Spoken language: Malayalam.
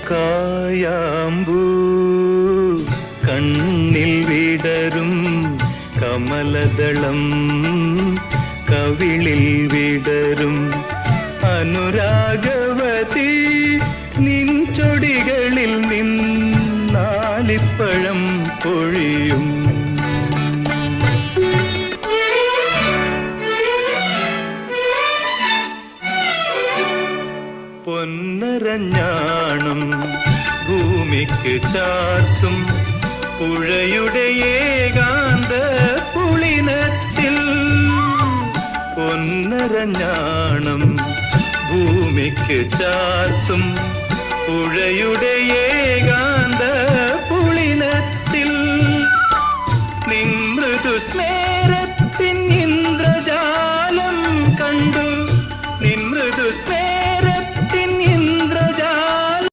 കായാമ്പൂ കണ്ണിൽ വിടരും കമലദളം കവിളിൽ വിടരും അനുരാഗവതി നിൻ ചൊടികളിൽ നിന്നാലിപ്പഴം പൊഴിയും പൊന്നരഞ്ഞാണം ഭൂമിക്ക് ചാർത്തും പുഴയുടെ ഏകാന്ത പുളിനത്തിൽ പൊന്നരഞ്ഞാണം ഭൂമിക്ക് ചാർത്തും പുഴയുടെ